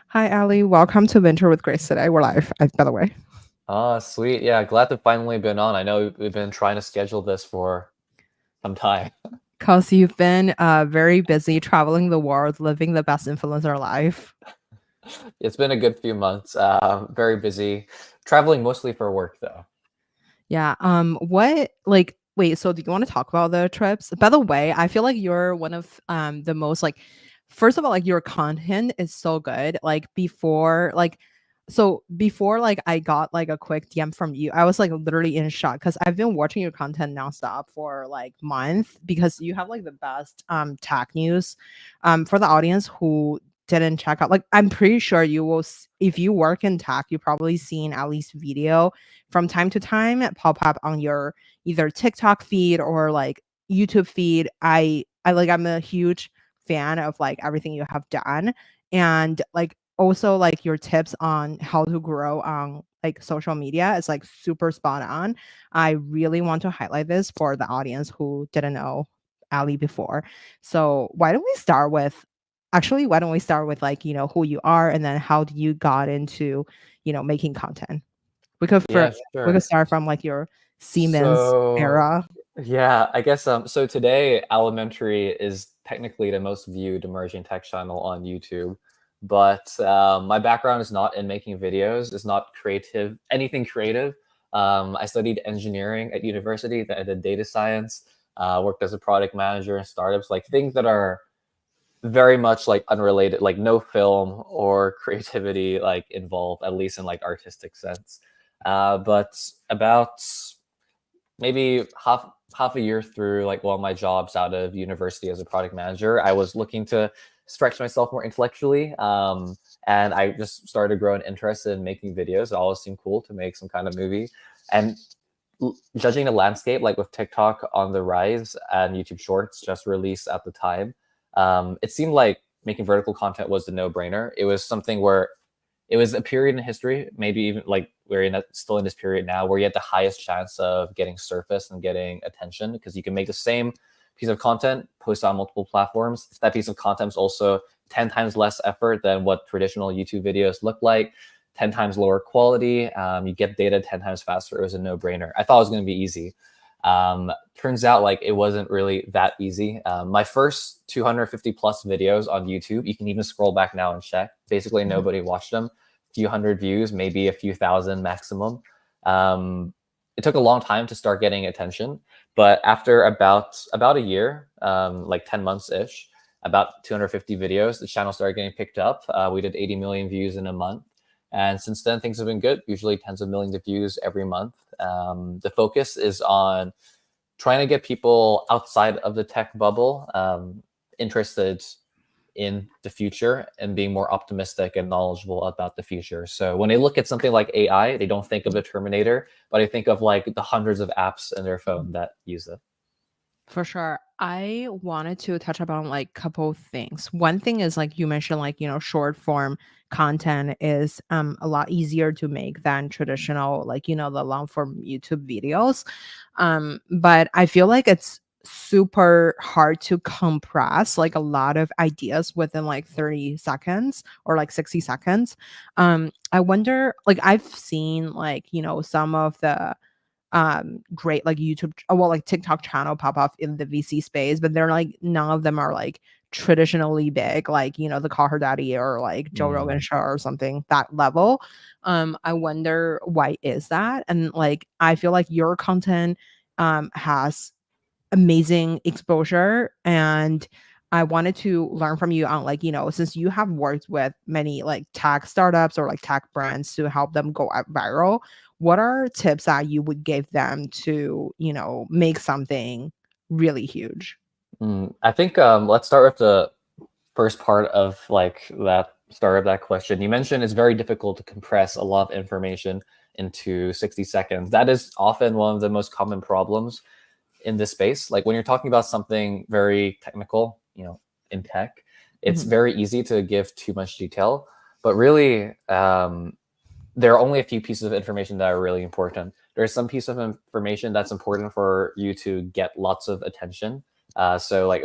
Hi, Ali. Welcome to Venture with Grace today. We're live, by the way. Ah, sweet. Yeah, glad to finally been on. I know we've been trying to schedule this for some time. Because you've been very busy traveling the world, living the best influencer life. It's been a good few months. Very busy, traveling mostly for work though. Yeah. Wait, so do you want to talk about the trips? By the way, I feel like you're one of the most like first of all, like your content is so good. Before like I got like a quick DM from you, I was like literally in shock because I've been watching your content nonstop for like month because you have like the best tech news. For the audience who didn't check out, like I'm pretty sure if you work in tech, you probably seen at least video from time to time pop up on your either TikTok feed or like YouTube feed. I'm a huge fan of like everything you have done, and like also like your tips on how to grow on like social media is like super spot on. I really want to highlight this for the audience who didn't know Ali before. So why don't we start with like, who you are and then how do you got into, making content? We could Yeah, we could sure. start from like your Siemens So, era. yeah, I guess so today Alementary is technically the most viewed emerging tech channel on YouTube. But my background is not in making videos, it's not creative, anything creative. I studied engineering at university, then I did data science, worked as a product manager in startups, like things that are very much like unrelated, like no film or creativity like involved, at least in like artistic sense. But about maybe half a year through like one of my jobs out of university as a product manager, I was looking to stretch myself more intellectually. And I just started growing interest in making videos. It always seemed cool to make some kind of movie. And judging the landscape, like with TikTok on the rise and YouTube Shorts just released at the time, it seemed like making vertical content was the no-brainer. It was something where it was a period in history, maybe even like still in this period now, where you had the highest chance of getting surface and getting attention because you can make the same piece of content, post on multiple platforms. That piece of content is also 10 times less effort than what traditional YouTube videos look like, 10 times lower quality. You get data 10 times faster. It was a no-brainer. I thought it was going to be easy. Turns out like it wasn't really that easy. My first 250 plus videos on YouTube, you can even scroll back now and check. Basically, Mhm. nobody watched them. A few hundred views, maybe a few thousand maximum. It took a long time to start getting attention, but after about a year, like 10 months ish, about 250 videos, the channel started getting picked up. We did 80 million views in a month. And since then, things have been good, usually tens of millions of views every month. The focus is on trying to get people outside of the tech bubble interested in the future and being more optimistic and knowledgeable about the future. So when they look at something like AI, they don't think of the Terminator, but they think of like the hundreds of apps in their phone that use it. For sure. I wanted to touch upon like couple things. One thing is like you mentioned like, short form content is a lot easier to make than traditional like, the long form YouTube videos. But I feel like it's super hard to compress like a lot of ideas within like 30 seconds or like 60 seconds. I wonder like I've seen like, some of the great like like TikTok channel pop up in the VC space, but they're like none of them are like traditionally big, like the Call Her Daddy or like Joe Rogan Mm. show or something that level. I wonder why is that? And like I feel like your content has amazing exposure, and I wanted to learn from you on like, since you have worked with many like tech startups or like tech brands to help them go out viral, what are tips that you would give them to, make something really huge? I think let's start with the first part of like that start of that question. You mentioned it's very difficult to compress a lot of information into 60 seconds. That is often one of the most common problems in this space. Like when you're talking about something very technical, in tech, it's Mhm. very easy to give too much detail. But really, there are only a few pieces of information that are really important. There's some piece of information that's important for you to get lots of attention. So like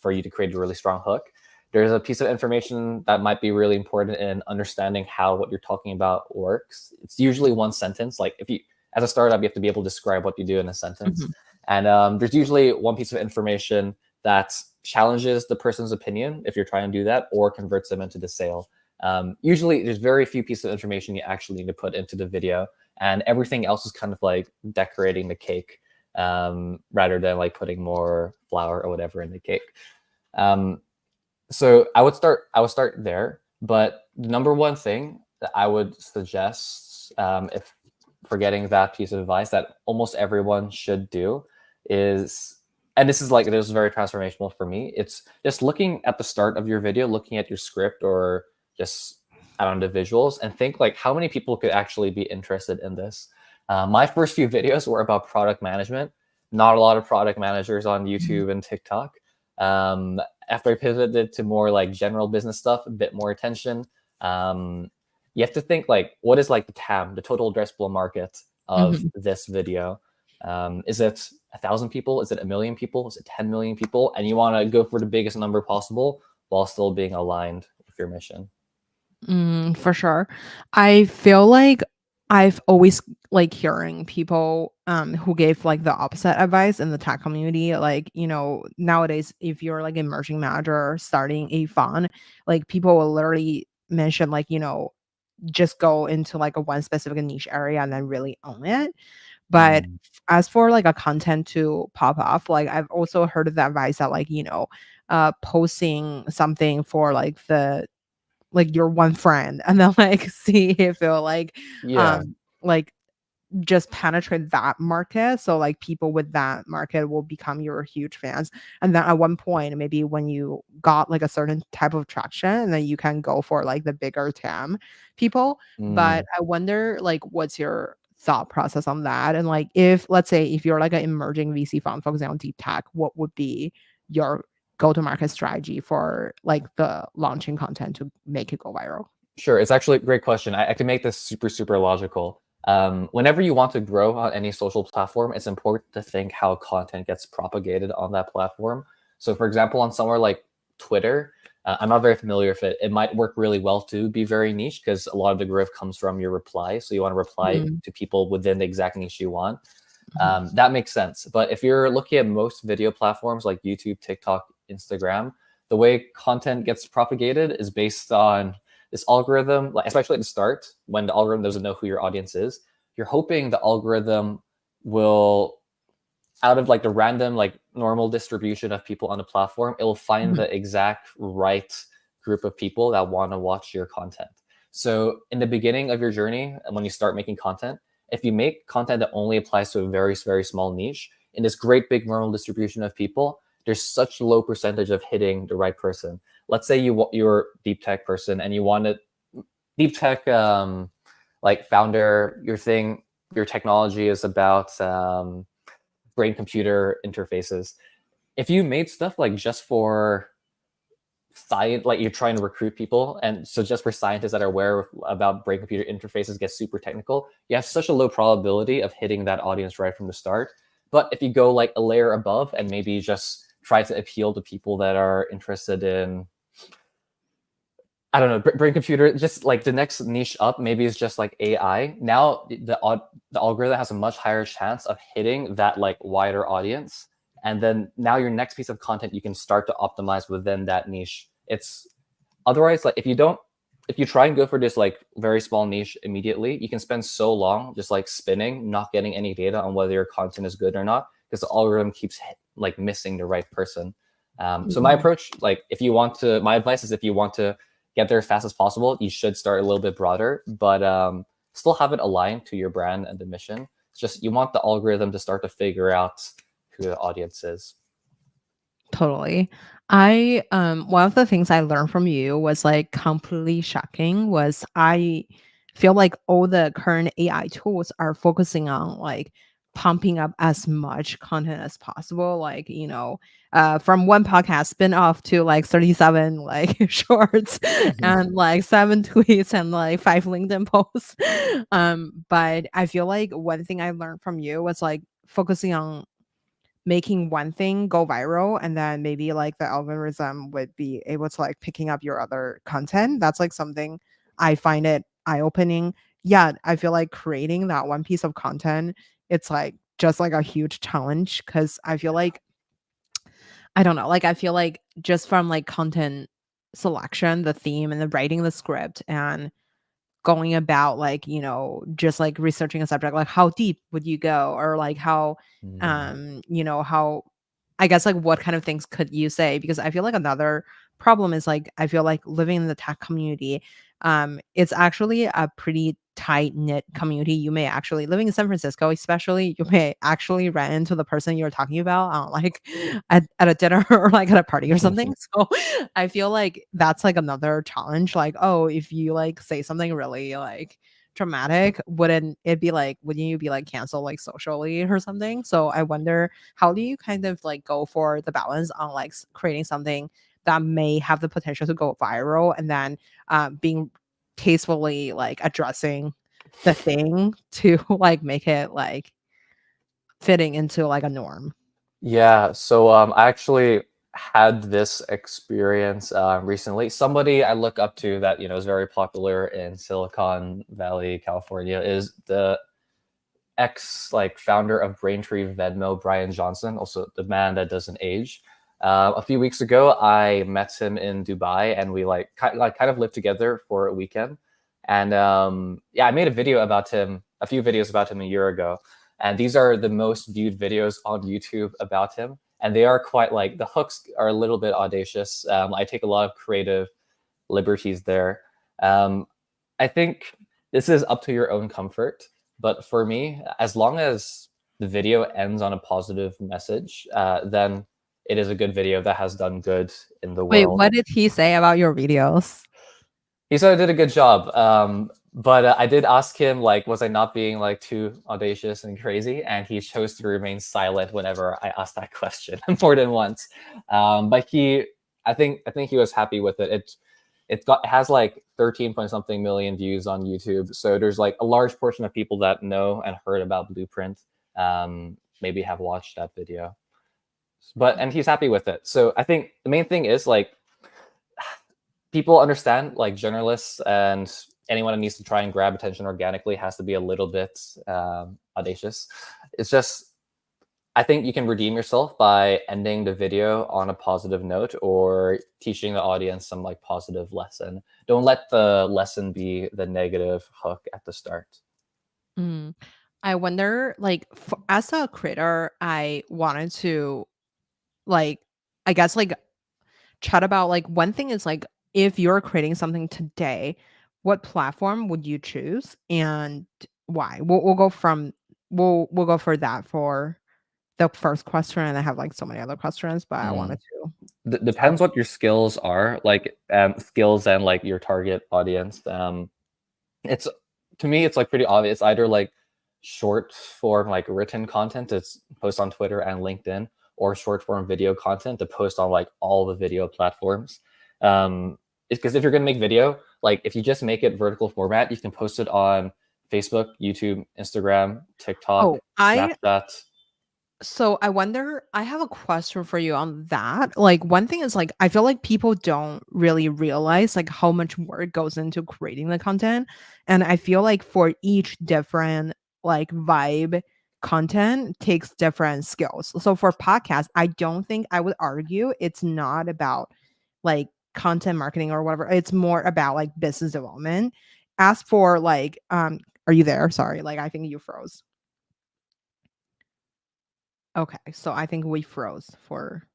for you to create a really strong hook. There's a piece of information that might be really important in understanding how what you're talking about works. It's usually one sentence. Like if you, as a startup, you have to be able to describe what you do in a sentence. Mhm. And there's usually one piece of information that challenges the person's opinion if you're trying to do that, or converts them into the sale. Usually there's very few pieces of information you actually need to put into the video, and everything else is kind of like decorating the cake, rather than like putting more flour or whatever in the cake. So I would start there. But the number one thing that I would suggest, if forgetting that piece of advice that almost everyone should do, is, and this is very transformational for me, it's just looking at the start of your video, looking at your script, or just, I don't know, the visuals, and think like, how many people could actually be interested in this? My first few videos were about product management. Not a lot of product managers on YouTube and TikTok. After I pivoted to more like general business stuff, a bit more attention, you have to think like, what is like the TAM, the total addressable market of Mhm. this video? Is it 1,000 people? Is it 1,000,000 people? Is it 10 million people? And you want to go for the biggest number possible while still being aligned with your mission. For sure. I feel like I've always like hearing people who gave like the opposite advice in the tech community. Like, nowadays, if you're like emerging manager starting a fund, like people will literally mention like, just go into like a one specific niche area and then really own it. But Mm. as for like a content to pop off, like I've also heard of the advice that like, posting something for like your one friend and then like see if it'll Yeah. like just penetrate that market. So like people with that market will become your huge fans. And then at one point, maybe when you got like a certain type of traction, and then you can go for like the bigger TAM people. But Mm. I wonder like what's your thought process on that? And like if let's say if you're like an emerging VC fund focusing on deep tech, what would be your go-to-market strategy for like the launching content to make it go viral? Sure. It's actually a great question. I can make this super, super logical. Whenever you want to grow on any social platform, it's important to think how content gets propagated on that platform. So, for example, on somewhere like Twitter, I'm not very familiar with it. It might work really well to be very niche because a lot of the growth comes from your reply. So, you want to reply Mm, to people within the exact niche you want. mhm, That makes sense. But if you're looking at most video platforms like YouTube, TikTok, Instagram, the way content gets propagated is based on this algorithm, like especially at the start, when the algorithm doesn't know who your audience is. You're hoping the algorithm will, out of like the random, like normal distribution of people on the platform, it will find mhm, the exact right group of people that want to watch your content. So in the beginning of your journey, and when you start making content, if you make content that only applies to a very, very small niche in this great big normal distribution of people, there's such low percentage of hitting the right person. Let's say you're a deep tech person and you wanted deep tech, like founder, your technology is about brain computer interfaces. If you made stuff like just for science, like you're trying to recruit people, and so just for scientists that are aware about brain computer interfaces get super technical, you have such a low probability of hitting that audience right from the start. But if you go like a layer above and maybe just try to appeal to people that are interested in, I don't know, brain computer, just like the next niche up, maybe it's just like AI. Now the algorithm has a much higher chance of hitting that like wider audience. And then now your next piece of content, you can start to optimize within that niche. It's otherwise like if you try and go for this like very small niche immediately, you can spend so long just like spinning, not getting any data on whether your content is good or not, because the algorithm keeps like missing the right person. So my mhm. approach, like my advice is if you want to get there as fast as possible, you should start a little bit broader, but still have it aligned to your brand and the mission. It's just you want the algorithm to start to figure out who the audience is. Totally. I one of the things I learned from you was like completely shocking was I feel like all the current AI tools are focusing on like pumping up as much content as possible. Like, from one podcast spin off to like 37 like shorts and like seven tweets and like five LinkedIn posts. But I feel like one thing I learned from you was like focusing on making one thing go viral, and then maybe like the algorithm would be able to like picking up your other content. That's like something I find it eye-opening. Yeah, I feel like creating that one piece of content, it's like just like a huge challenge because I feel like I don't know, like I feel like just from like content selection, the theme and the writing the script and going about like, just like researching a subject, like how deep would you go or like how Mm. how I guess like what kind of things could you say? Because I feel like another problem is like I feel like living in the tech community, it's actually a pretty tight knit community. You may actually living in San Francisco, especially, you may actually run into the person you're talking about, like at a dinner or like at a party or something. So I feel like that's like another challenge. Like, oh, if you like say something really like dramatic, wouldn't you be like canceled like socially or something? So I wonder, how do you kind of like go for the balance on like creating something that may have the potential to go viral and then being tastefully like addressing the thing to like make it like fitting into like a norm. Yeah, so I actually had this experience recently. Somebody I look up to that is very popular in Silicon Valley, California, is the ex like founder of Braintree Venmo, Brian Johnson, also the man that doesn't age. A few weeks ago, I met him in Dubai, and we kind of lived together for a weekend. And yeah, I made a few videos about him a year ago, and these are the most viewed videos on YouTube about him. And they are quite like the hooks are a little bit audacious. I take a lot of creative liberties there. Um, I think this is up to your own comfort. But for me, as long as the video ends on a positive message, then it is a good video that has done good in the Wait, world. what did he say about your videos? He said I did a good job. But I did ask him, like, was I not being like too audacious and crazy? And he chose to remain silent whenever I asked that question more than once. But I think he was happy with it. It has like 13 point something million views on YouTube. So there's like a large portion of people that know and heard about Blueprint, maybe have watched that video. And he's happy with it. So I think the main thing is like people understand, like journalists and anyone that needs to try and grab attention organically has to be a little bit audacious. It's just I think you can redeem yourself by ending the video on a positive note or teaching the audience some like positive lesson. Don't let the lesson be the negative hook at the start. Mm. I wonder, like, as a creator, I wanted to, like, I guess, like, chat about, like, one thing is, like, if you're creating something today, what platform would you choose and why? We'll go for that for the first question, and I have, like, so many other questions, but I wanted Mm. to start. Depends what your skills are, like skills and like your target audience. It's to me, it's like pretty obvious. Either like short form, like written content to post on Twitter and LinkedIn, or short form video content to post on like all the video platforms. It's because if you're gonna make video, like if you just make it vertical format, you can post it on Facebook, YouTube, Instagram, TikTok, Oh, I Snapchat. So I wonder, I have a question for you on that. Like one thing is like I feel like people don't really realize like how much work goes into creating the content. And I feel like for each different like vibe, content takes different skills. So for podcasts, I don't think, I would argue it's not about like content marketing or whatever. It's more about like business development. As for like are you there? Sorry, like I think you froze. Okay, so I think we froze for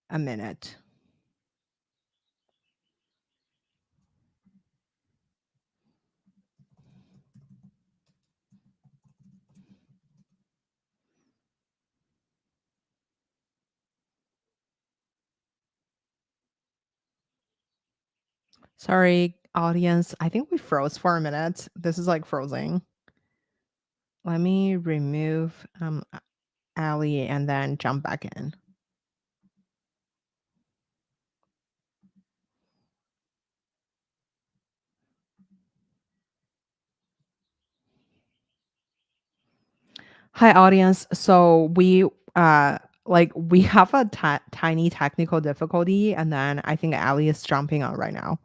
a minute. Sorry, audience. I think we froze for a minute. This is like frozen. Let me remove Ali and then jump back in. Hi, audience. So we Uh, like we have a tiny technical difficulty, and then I think Ali is jumping on right now.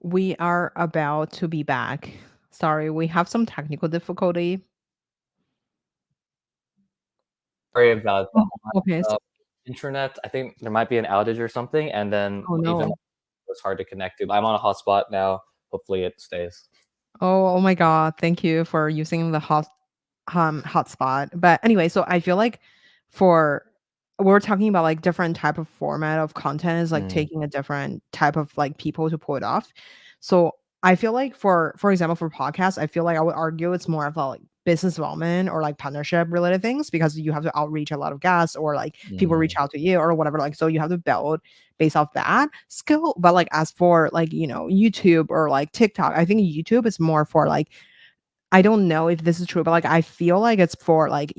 We are about to be back. Sorry, we have some technical difficulty. Sorry about Oh, okay. the internet. I think there might be an outage or something, and then Oh even no. it's hard to connect to. I'm on a hotspot now. Hopefully, it stays. Oh my god. Thank you for using the hotspot. But anyway, so I feel like for we're talking about like different type of format of content is like Mm, taking a different type of like people to pull it off. So I feel like for example for podcasts, I feel like I would argue it's more of a like business development or like partnership related things because you have to outreach a lot of guests or like people reach mm, out to you or whatever. Like so you have to build based off that skill. But like as for like, YouTube or like TikTok, I think YouTube is more for like I don't know if this is true, but, like, I feel like it's for, like,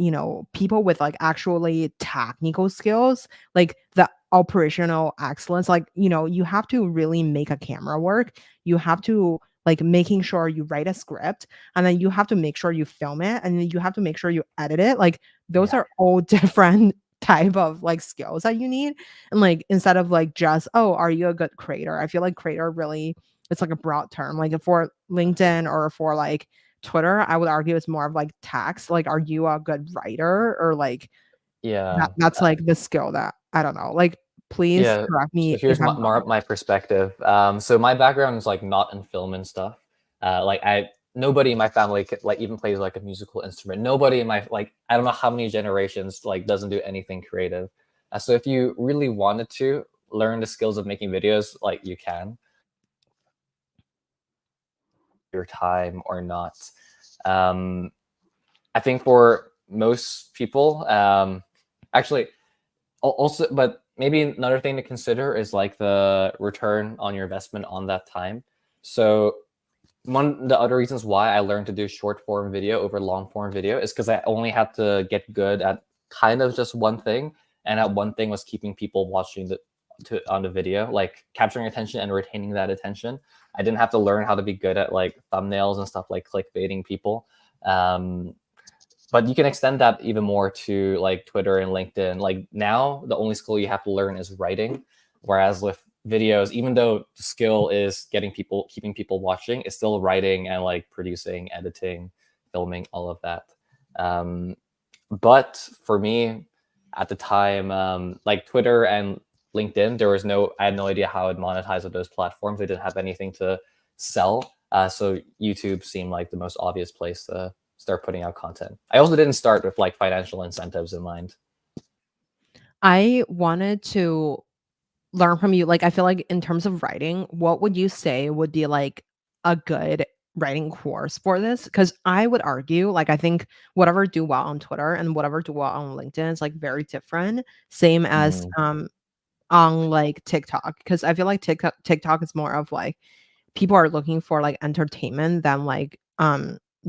people with, like, actually technical skills, like, the operational excellence, like, you have to really make a camera work. You have to, like, making sure you write a script, and then you have to make sure you film it, and then you have to make sure you edit it, like, those yeah, are all different type of, like, skills that you need, and, like, instead of, like, just, "Oh, are you a good creator?" I feel like creator really it's, like, a broad term, like, for LinkedIn or for, like, Twitter, I would argue it's more of like text. Like, are you a good writer? Or like yeah. that's like the skill that I don't know. Like, please Yeah, correct so me if here's I'm my wrong. more my perspective. So my background is like not in film and stuff. Like I nobody in my family like even plays like a musical instrument. Nobody in my like I don't know how many generations like doesn't do anything creative. So if you really wanted to learn the skills of making videos, like you can, your time or not. Um, I think for most people, actually also, but maybe another thing to consider is like the return on your investment on that time. So one of the other reasons why I learned to do short form video over long form video is because I only had to get good at kind of just one thing, and that one thing was keeping people watching on the video, like capturing attention and retaining that attention. I didn't have to learn how to be good at like thumbnails and stuff like clickbaiting people. Um, but you can extend that even more to like Twitter and LinkedIn. Like now, the only skill you have to learn is writing, whereas with videos, even though the skill is keeping people watching, it's still writing and like producing, editing, filming, all of that. Um, but for me, at the time, like Twitter and LinkedIn, I had no idea how I'd monetize with those platforms. They didn't have anything to sell. So YouTube seemed like the most obvious place to start putting out content. I also didn't start with like financial incentives in mind. I wanted to learn from you. Like, I feel like in terms of writing, what would you say would be like a good writing course for this? Because I would argue, like, I think whatever do well on Twitter and whatever do well on LinkedIn is like very different. Same as Mm, on like TikTok. Because I feel like TikTok is more of like people are looking for like entertainment than like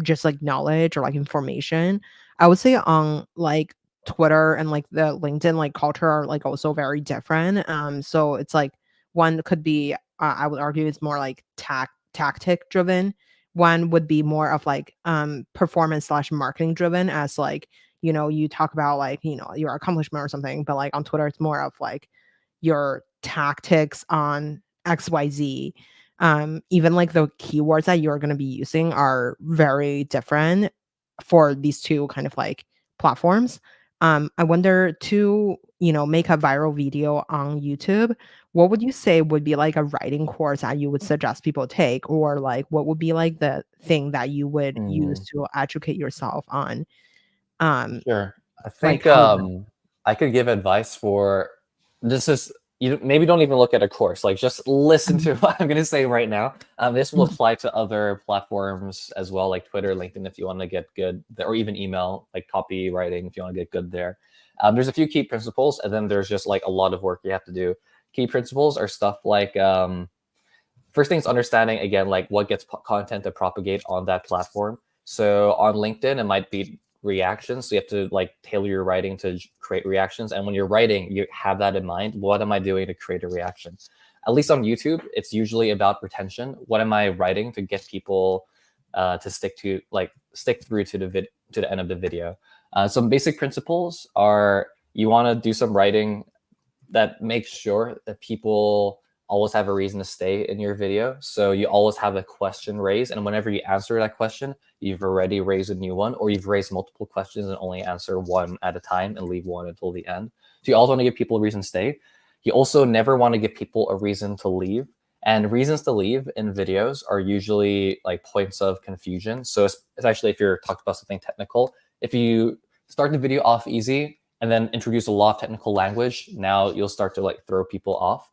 just like knowledge or like information. I would say on like Twitter and like the LinkedIn like culture are like also very different. So it's like one could be I would argue it's more like tactic driven. One would be more of like performance slash marketing driven as like you talk about like your accomplishment or something, but like on Twitter it's more of like your tactics on XYZ. Even like the keywords that you're going to be using are very different for these two kind of like platforms. I wonder too, make a viral video on YouTube, what would you say would be like a writing course that you would suggest people take, or like what would be like the thing that you would use Mm, to educate yourself on um sure. I like think how to. I could give advice for this is you maybe don't even look at a course. Like just listen Mhm, to what I'm going to say right now. This will mhm, apply to other platforms as well, like Twitter, LinkedIn, if you want to get good, or even email, like copywriting, if you want to get good there. There's a few key principles, and then there's just like a lot of work you have to do. Key principles are stuff like first thing is understanding again like what gets content to propagate on that platform. So on LinkedIn it might be reactions, so you have to like tailor your writing to create reactions, and when you're writing you have that in mind. What am I doing to create a reaction? At least on YouTube it's usually about retention. What am I writing to get people to stick through to the end of the video? Some basic principles are you want to do some writing that makes sure that people always have a reason to stay in your video. So you always have a question raised, and whenever you answer that question, you've already raised a new one, or you've raised multiple questions and only answer one at a time and leave one until the end. So you also want to give people a reason to stay. You also never want to give people a reason to leave. And reasons to leave in videos are usually like points of confusion. So especially if you're talking about something technical, if you start the video off easy and then introduce a lot of technical language, now you'll start to like throw people off.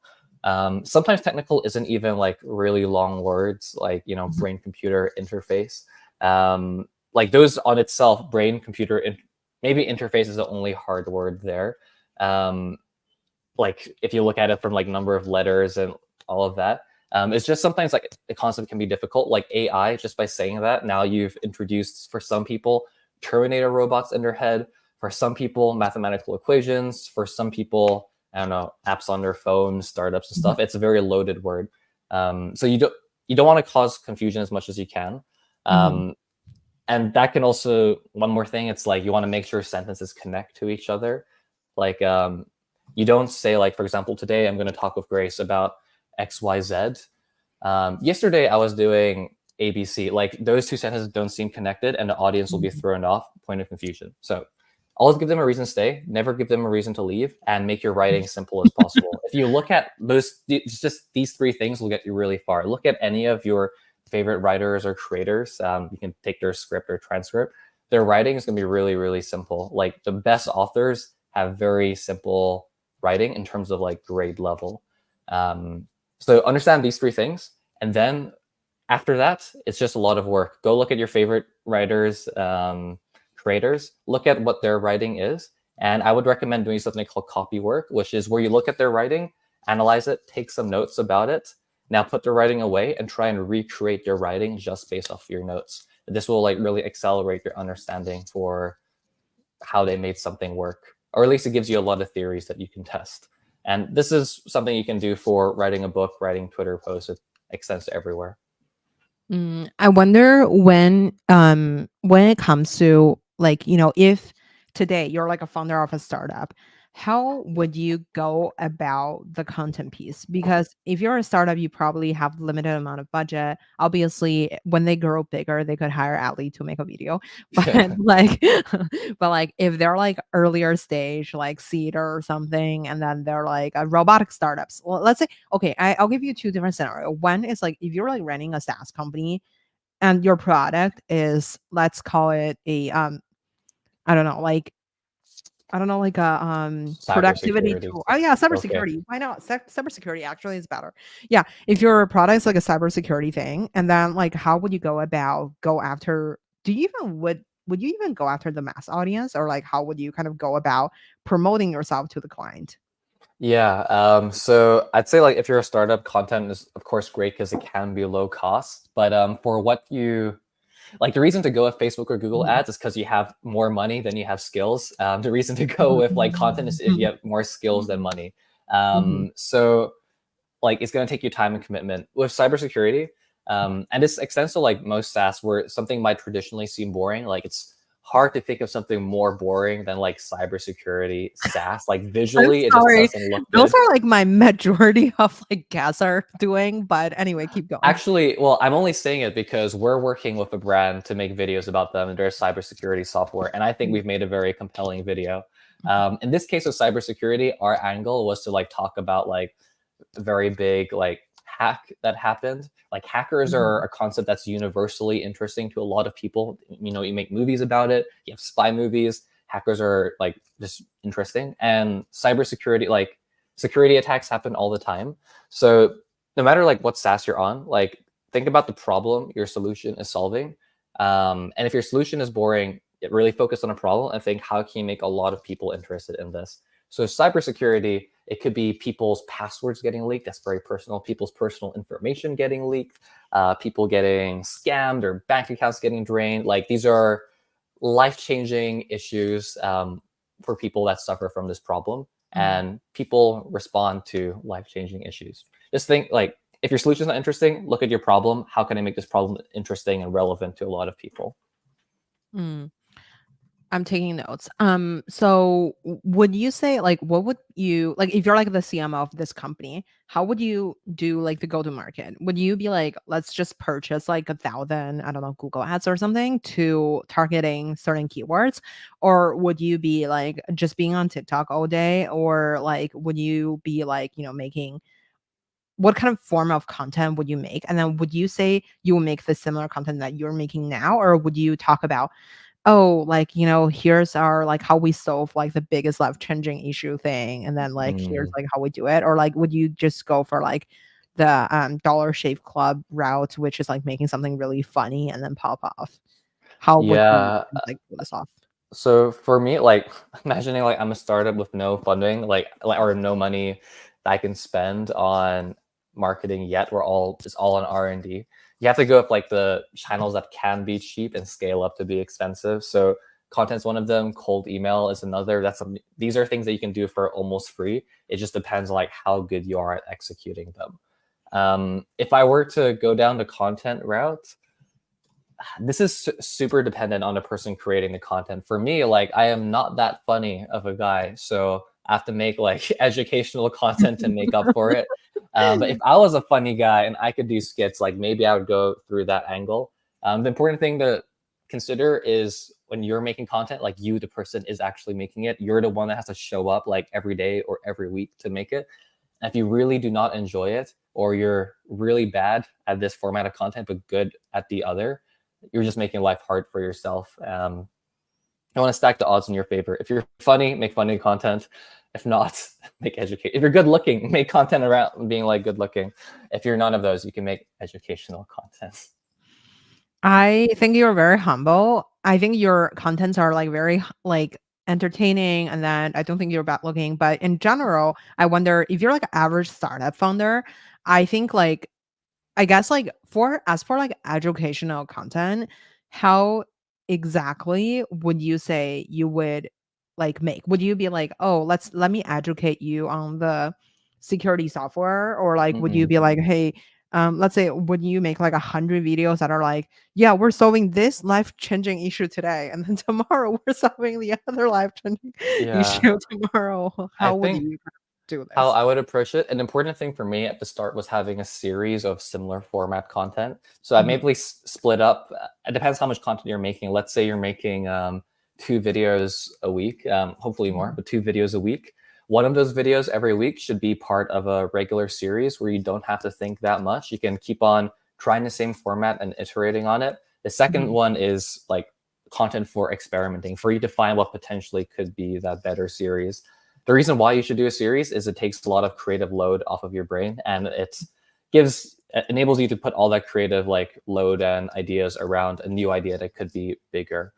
Sometimes technical isn't even like really long words, like brain computer interface. Like those on itself, brain computer maybe interface is the only hard word there. Like if you look at it from like number of letters and all of that, it's just sometimes like the concept can be difficult. Like AI, just by saying that, now you've introduced for some people Terminator robots in their head. For some people, mathematical equations. For some people, I don't know, apps on their phone, startups and mhm, stuff. It's a very loaded word. So you don't want to cause confusion as much as you can. mhm, And that can also, one more thing, it's like you want to make sure sentences connect to each other. Like you don't say like, for example, today I'm going to talk with Grace about XYZ. Yesterday I was doing ABC. Like those two sentences don't seem connected, and the audience will be mhm, thrown off. Point of confusion. So always give them a reason to stay, never give them a reason to leave, and make your writing simple as possible. If you look at just these three things will get you really far. Look at any of your favorite writers or creators. You can take their script or transcript. Their writing is going to be really, really simple. Like the best authors have very simple writing in terms of like grade level. So understand these three things, and then after that, it's just a lot of work. Go look at your favorite writers, creators, look at what their writing is. And I would recommend doing something called copy work, which is where you look at their writing, analyze it, take some notes about it. Now put the writing away and try and recreate your writing just based off your notes. This will like really accelerate your understanding for how they made something work, or at least it gives you a lot of theories that you can test. And this is something you can do for writing a book, writing Twitter posts. It extends to everywhere. I wonder when it comes to like, if today you're like a founder of a startup, how would you go about the content piece? Because if you're a startup, you probably have limited amount of budget. Obviously, when they grow bigger, they could hire Ali to make a video. But Yeah. like but like if they're like earlier stage, like Cedar or something, and then they're like a robotic startups. Well, let's say, okay, I'll give you two different scenarios. One is like if you're like running a SaaS company and your product is, let's call it a I don't know, like I don't know, like a productivity Cybersecurity tool. Oh stuff. yeah, Okay. cybersecurity. Why not? Cybersecurity actually is better. Yeah, if your product's like a cybersecurity thing, and then like how would you go after? Do you even would you even go after the mass audience, or like how would you kind of go about promoting yourself to the client? Yeah. So I'd say like if you're a startup, content is of course great because it can be low cost. But for what you like, the reason to go with Facebook or Google Mhm, ads is because you have more money than you have skills. The reason to go mhm, with like content is if you mhm, have more skills than money. mhm, So like it's going to take you time and commitment with cybersecurity. And this extends to like most SaaS where something might traditionally seem boring, like it's hard to think of something more boring than like cybersecurity SaaS. Like I'm visually, it just sorry. doesn't look Those good. are like my majority of like guests are doing, but anyway, keep going. Actually, well, I'm only saying it because we're working with a brand to make videos about them and their cybersecurity software, and I think we've made a very compelling video. In this case of cybersecurity, our angle was to like talk about like very big like hack that happened. Like hackers are Mhm. a concept that's universally interesting to a lot of people. You know, you make movies about it, you have spy movies. Hackers are like just interesting, and cybersecurity, like security attacks happen all the time. So no matter like what SaaS you're on, like think about the problem your solution is solving. And if your solution is boring, really focus on a problem and think, how can you make a lot of people interested in this? So cybersecurity, it could be people's passwords getting leaked. That's very personal. People's personal information getting leaked, people getting scammed or bank accounts getting drained. Like these are life-changing issues for people that suffer from this problem. Mhm. And people respond to life-changing issues. Just think like, if your solution is not interesting, look at your problem. How can I make this problem interesting and relevant to a lot of people? Mm. I'm taking notes. So would you say like what would you like if you're like the CMO of this company, how would you do like the go to market? Would you be like, let's just purchase like 1,000, I don't know, Google ads or something to targeting certain keywords? Or would you be like just being on TikTok all day? Or like would you be like, making what kind of form of content would you make? And then would you say you will make the similar content that you're making now? Or would you talk about, oh, like, here's our like how we solve like the biggest life changing issue thing, and then like here's Mm, like how we do it? Or like would you just go for like the Dollar Shave Club route, which is like making something really funny and then pop off? How would you yeah. like pull this off? So for me, like imagining like I'm a startup with no funding, like or no money that I can spend on marketing yet. We're all it's all on R&D. You have to go up like the channels that can be cheap and scale up to be expensive. So content's one of them. Cold email is another. These are things that you can do for almost free. It just depends on like how good you are at executing them. If I were to go down the content route, this is super dependent on the person creating the content. For me, like I am not that funny of a guy, so I have to make like educational content to make up for it. But if I was a funny guy and I could do skits, like maybe I would go through that angle. The important thing to consider is when you're making content, like you, the person, is actually making it. You're the one that has to show up like every day or every week to make it. And if you really do not enjoy it, or you're really bad at this format of content but good at the other, you're just making life hard for yourself. You want to stack the odds in your favor. If you're funny, make funny content. If not, make educate. If you're good looking, make content around being like good looking. If you're none of those, you can make educational content. I think you're very humble. I think your contents are like very like entertaining, and then I don't think you're bad looking. But in general, I wonder if you're like an average startup founder. I think like I guess like for like educational content, how exactly would you say you would like make? Would you be like, oh, let me educate you on the security software? Or like would you Mm-mm. be like, hey, let's say would you make like 100 videos that are like, yeah, we're solving this life-changing issue today, and then tomorrow we're solving the other life-changing Yeah, issue tomorrow? I How would think you do how this? I would approach it, an important thing for me at the start was having a series of similar format content. So I Mhm, maybe split up. It depends how much content you're making. Let's say you're making 2 videos a week, hopefully more, mhm, but 2 videos a week. One of those videos every week should be part of a regular series where you don't have to think that much. You can keep on trying the same format and iterating on it. The second mhm, one is like content for experimenting, for you to find what potentially could be that better series. The reason why you should do a series is it takes a lot of creative load off of your brain, and it enables you to put all that creative like load and ideas around a new idea that could be bigger.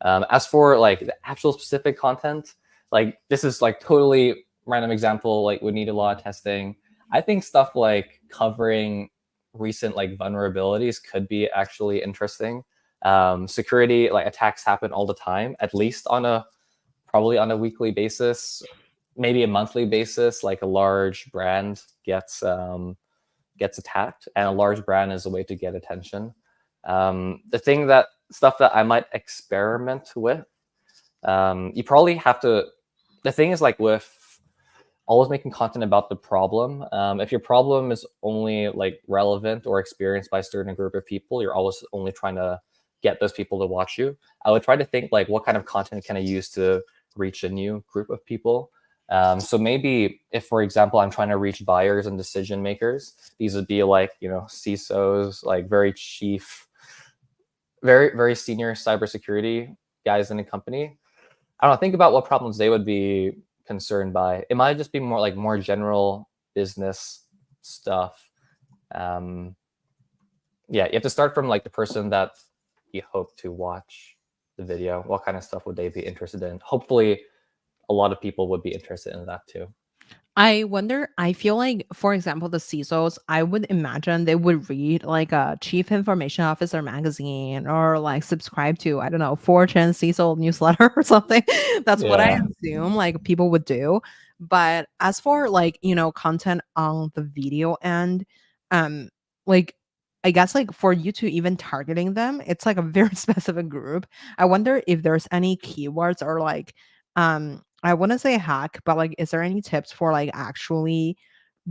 As for like the actual specific content, like this is like totally random example, like would need a lot of testing. I think stuff like covering recent like vulnerabilities could be actually interesting. Security like attacks happen all the time, at least on a probably on a weekly basis, maybe a monthly basis. Like a large brand gets attacked, and a large brand is a way to get attention. The thing that stuff that I might experiment with. You probably have to. The thing is, like with always making content about the problem. If your problem is only like relevant or experienced by a certain group of people, you're always only trying to get those people to watch you. I would try to think like, what kind of content can I use to reach a new group of people? So maybe if, for example, I'm trying to reach buyers and decision makers, these would be like, CISOs, like very chief, very senior cybersecurity guys in a company. I don't know, think about what problems they would be concerned by. It might just be more general business stuff. Yeah, you have to start from like the person that you hope to watch the video. What kind of stuff would they be interested in? Hopefully, a lot of people would be interested in that too. I wonder, I feel like, for example, the CISOs, I would imagine they would read like a Chief Information Officer magazine or like subscribe to, I don't know, Fortune CISO newsletter or something. That's what I Yeah. assume like people would do. But as for like, content on the video end, um, like I guess like for you to even targeting them, it's like a very specific group. I wonder if there's any keywords or like I wouldn't say hack, but like, is there any tips for like actually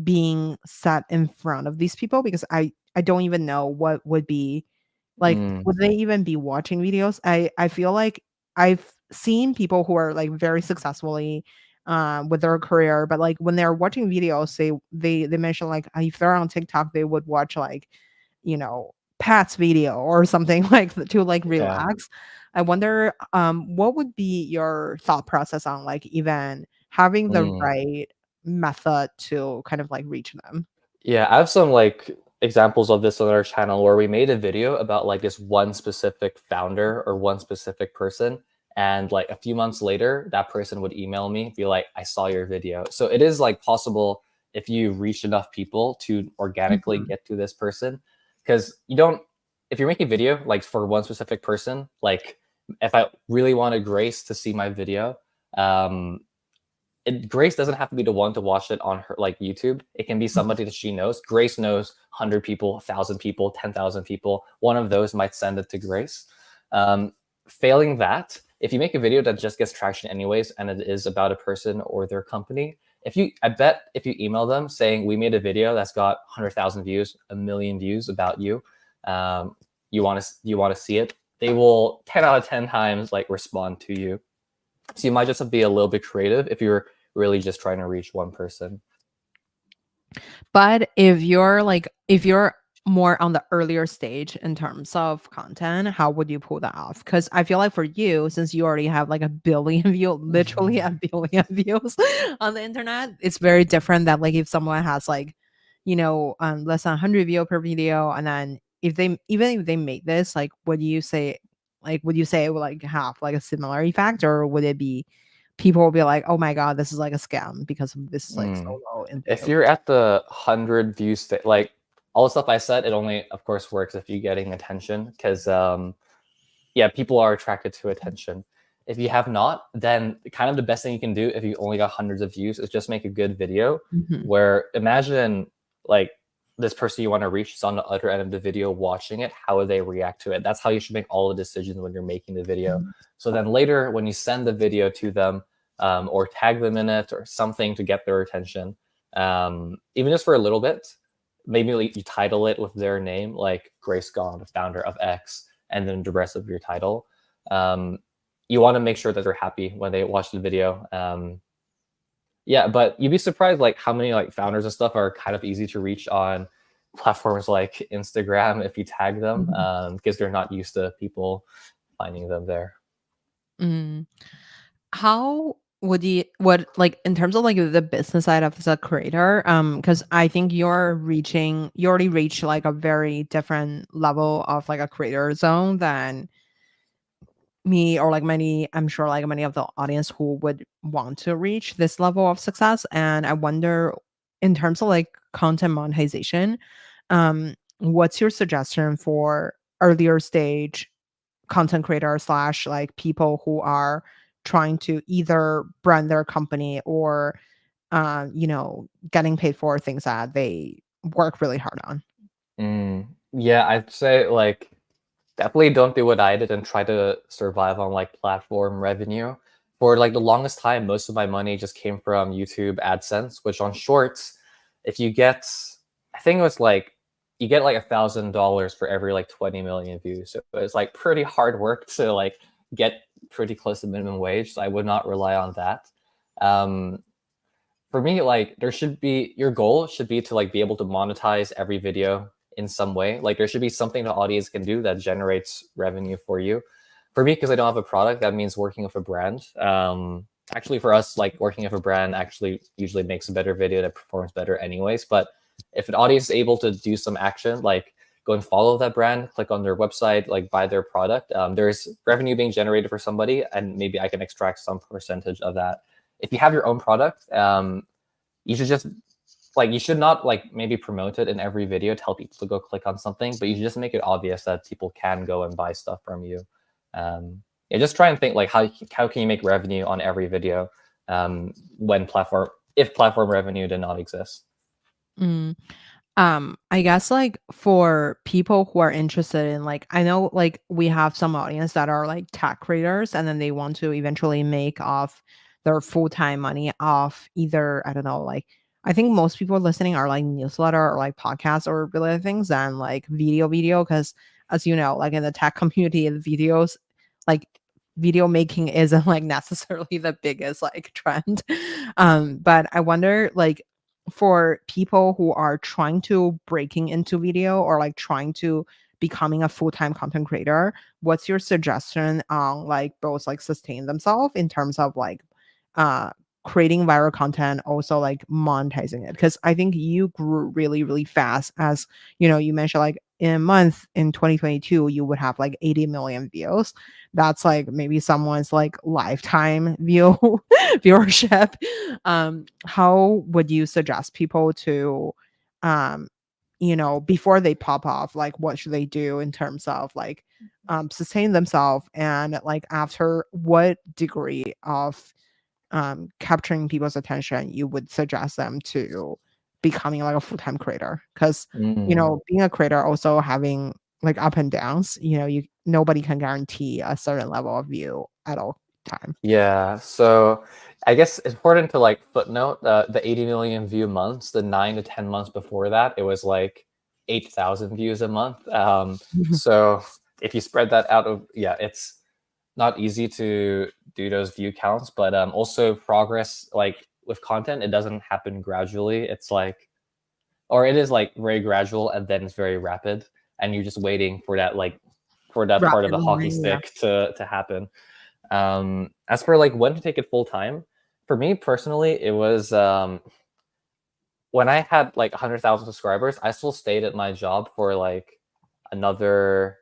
being set in front of these people? Because I don't even know what would be like, Mm, would they even be watching videos? I feel like I've seen people who are like very successfully with their career, but like when they're watching videos, they mention like if they're on TikTok, they would watch like, Pat's video or something like to like yeah. relax. I wonder what would be your thought process on like even having the Mm. right method to kind of like reach them? Yeah, I have some like examples of this on our channel where we made a video about like this one specific founder or one specific person. And like a few months later, that person would email me, be like, I saw your video. So it is like possible if you reach enough people to organically Mhm. get to this person. Because you don't, if you're making a video like for one specific person, like if I really wanted Grace to see my video, um, Grace doesn't have to be the one to watch it on her like YouTube. It can be somebody that she knows. Grace knows 100 people, 1,000 people, 10,000 people. One of those might send it to Grace. Um, Failing that, if you make a video that just gets traction anyways, and it is about a person or their company, I bet if you email them saying we made a video that's got 100,000 views, a million views about you, you want to see it, they will 10 out of 10 times like respond to you. So you might just have to be a little bit creative if you're really just trying to reach one person. But if you're more on the earlier stage in terms of content, how would you pull that off? Because I feel like for you, since you already have like a billion view, literally a billion views on the internet, it's very different than like if someone has like, less than 100 view per video, and then even if they make this, like, would you say it would like have like a similar effect, or would it be people will be like, oh my god, this is like a scam because this is like Mm. so low in If views? you're at the 100 view like all the stuff I said, it only, of course, works if you're getting attention because, yeah, people are attracted to attention. If you have not, then kind of the best thing you can do if you only got hundreds of views is just make a good video Mhm. where imagine like this person you want to reach is on the other end of the video watching it. How would they react to it? That's how you should make all the decisions when you're making the video. So then later, when you send the video to them, or tag them in it or something to get their attention, even just for a little bit, maybe you title it with their name, like Grace Gone, the founder of X, and then the rest of your title. You want to make sure that they're happy when they watch the video. Yeah, but you'd be surprised like how many like founders and stuff are kind of easy to reach on platforms like Instagram if you tag them, Mhm. because they're not used to people finding them there. Mm. How would you what like in terms of like the business side of the creator, because I think you already reached like a very different level of like a creator zone than me or like many, I'm sure like many of the audience who would want to reach this level of success. And I wonder in terms of like content monetization, what's your suggestion for earlier stage content creator slash like people who are trying to either brand their company or getting paid for things that they work really hard on? Yeah, I'd say like definitely don't do what I did and try to survive on like platform revenue. For like the longest time, most of my money just came from YouTube AdSense, which on shorts, if you get, I think it was like you get like $1,000 for every like 20 million views. So it's like pretty hard work to like get pretty close to minimum wage. So I would not rely on that. Um, for me, like there should be your goal should be to like be able to monetize every video in some way. Like there should be something the audience can do that generates revenue for you. For me, because I don't have a product, that means working with a brand. Actually, for us, like working with a brand actually usually makes a better video that performs better anyways. But if an audience is able to do some action, like go and follow that brand, click on their website, like buy their product, there's revenue being generated for somebody, and maybe I can extract some percentage of that. If you have your own product, you should just like you should not like maybe promote it in every video, tell people to go click on something, but you should just make it obvious that people can go and buy stuff from you. Yeah, just try and think like how can you make revenue on every video when if platform revenue did not exist. Mm. I guess like for people who are interested in like I know like we have some audience that are like tech creators and then they want to eventually make off their full-time money off either I don't know like I think most people listening are like newsletter or like podcasts or related things and like video because as you know like in the tech community the videos like video making isn't like necessarily the biggest like trend. But I wonder like for people who are trying to breaking into video or like trying to becoming a full-time content creator, what's your suggestion on like both like sustain themselves in terms of like uh creating viral content, also like monetizing it? Because I think you grew really really fast, as you know you mentioned like in a month in 2022 you would have like 80 million views. That's like maybe someone's like lifetime viewership. How would you suggest people to um before they pop off, like what should they do in terms of like sustain themselves, and like after what degree of capturing people's attention you would suggest them to becoming like a full-time creator? Because Mm. being a creator also having like up and downs, you nobody can guarantee a certain level of view at all time. Yeah, so I guess it's important to like footnote the 80 million view months, the 9 to 10 months before that, it was like 8,000 views a month. So if you spread that out of, yeah, it's not easy to do those view counts, but also progress like with content, it doesn't happen gradually. It's like, or it is like very gradual and then it's very rapid, and you're just waiting for that like for that part of Rapid the hockey learning, yeah. stick to happen. As for like when to take it full time, for me personally, it was when I had like 100,000 subscribers, I still stayed at my job for like another,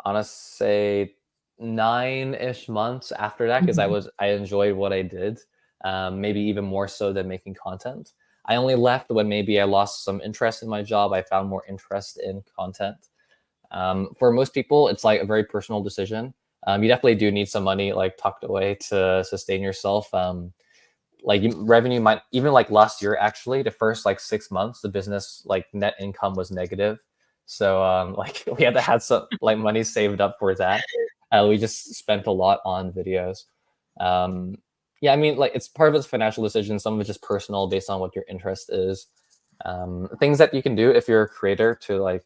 I want to say 9-ish months after that, because Mhm. I enjoyed what I did, maybe even more so than making content. I only left when maybe I lost some interest in my job. I found more interest in content. For most people, it's like a very personal decision. You definitely do need some money like tucked away to sustain yourself. Like revenue might even like last year, actually the first like 6 months the business like net income was negative. So like we had to have some like money saved up for that. We just spent a lot on videos. um yeah, I mean like it's part of it's financial decision, some of it's just personal based on what your interest is. Things that you can do if you're a creator to like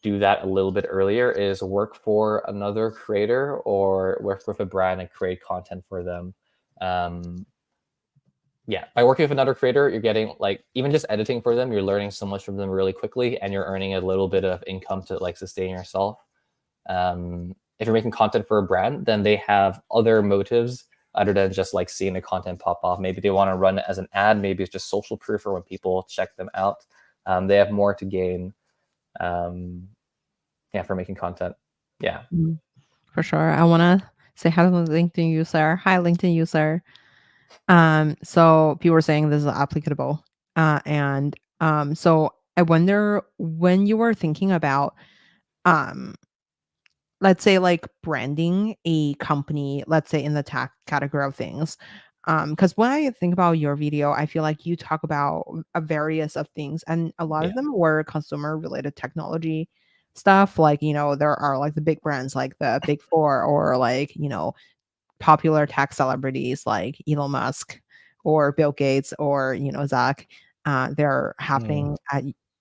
do that a little bit earlier is work for another creator or work with a brand and create content for them. um yeah, by working with another creator, you're getting like even just editing for them, you're learning so much from them really quickly, and you're earning a little bit of income to like sustain yourself. If you're making content for a brand, then they have other motives other than just like seeing the content pop off. Maybe they want to run it as an ad, maybe it's just social proof for when people check them out. They have more to gain, yeah, for making content. Yeah. Mhm. For sure. I want to say hi to the LinkedIn user. Hi, LinkedIn user. So people were saying this is applicable. And so I wonder when you were thinking about um let's say like branding a company, let's say in the tech category of things. Because when I think about your video, I feel like you talk about a various of things, and a lot of Yeah. them were consumer related technology stuff. Like, there are like the big brands like the Big Four, or like, popular tech celebrities like Elon Musk or Bill Gates, or, Zach. They're Mm, happening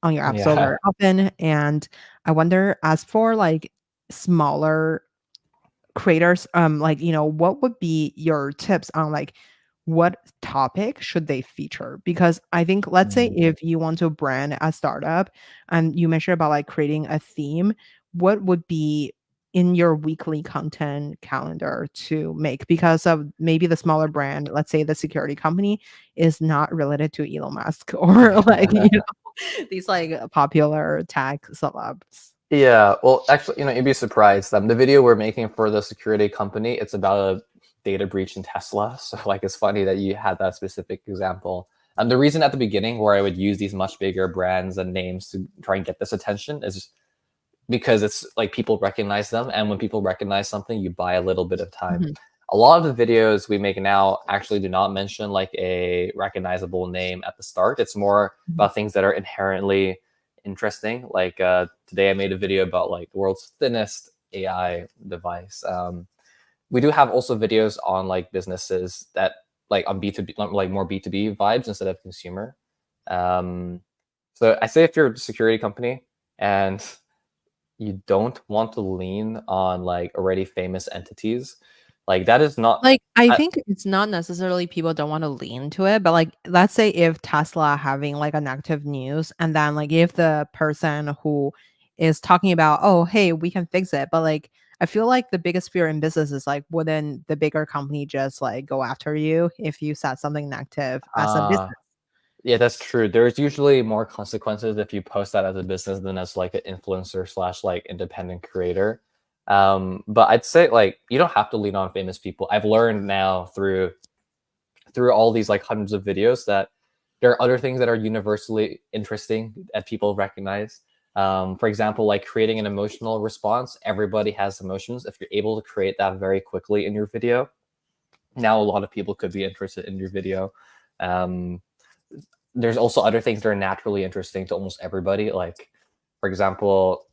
on your episode yeah. very often. And I wonder, as for like smaller creators, like, what would be your tips on like what topic should they feature? Because I think, let's say Mm, if you want to brand a startup and you mentioned about like creating a theme, what would be in your weekly content calendar to make? Because of maybe the smaller brand, let's say the security company is not related to Elon Musk or like, these like popular tech celebs. Yeah, well, actually, you'd be surprised. The video we're making for the security company, it's about a data breach in Tesla. So, like, it's funny that you had that specific example. The reason at the beginning where I would use these much bigger brands and names to try and get this attention is because it's like people recognize them, and when people recognize something, you buy a little bit of time. Mhm, A lot of the videos we make now actually do not mention like a recognizable name at the start. It's more mhm, about things that are inherently interesting. Like today, I made a video about like the world's thinnest AI device. We do have also videos on like businesses that like on B2B, like more B2B vibes instead of consumer. Um, so I say if you're a security company and you don't want to lean on like already famous entities, like that is not. like, I I, think it's not necessarily people don't wanna lean to it, but, like, let's say if Tesla having, like, a negative news, and then, like, if the person who is talking about, "Oh, hey, we can fix it," but, like, I feel like the biggest fear in business is, like, wouldn't the bigger company just, like, go after you if you said something negative as a uh, business? yeah, that's true. There's usually more consequences if you post that as a business than as like an influencer slash like independent creator. But I'd say like you don't have to lean on famous people. I've learned now through all these like hundreds of videos that there are other things that are universally interesting that people recognize. For example, like creating an emotional response. Everybody has emotions. If you're able to create that very quickly in your video, now a lot of people could be interested in your video. Um, there's also other things that are naturally interesting to almost everybody. Like, for example,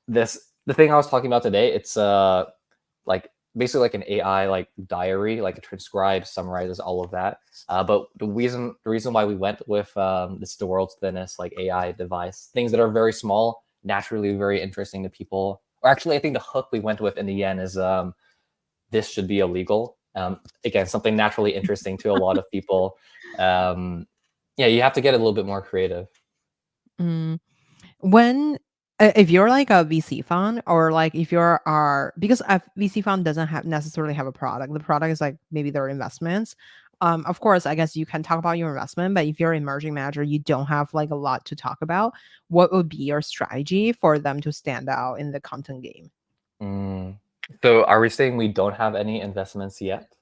the thing I was talking about today. It's like basically like an AI like diary, like it transcribes, summarizes all of that. But the reason why we went with this is the world's thinnest like AI device, things that are very small, naturally very interesting to people. Or actually, I think the hook we went with in the end is this should be illegal. Again, something naturally interesting to a lot of people. Um, yeah, you have to get a little bit more creative. Mm. When if you're like a VC fund, or like if you're are because a VC fund doesn't have necessarily have a product. The product is like maybe their investments. Of course, I guess you can talk about your investment, but if you're an emerging manager, you don't have like a lot to talk about. What would be your strategy for them to stand out in the content game? Mm. So, are we saying we don't have any investments yet?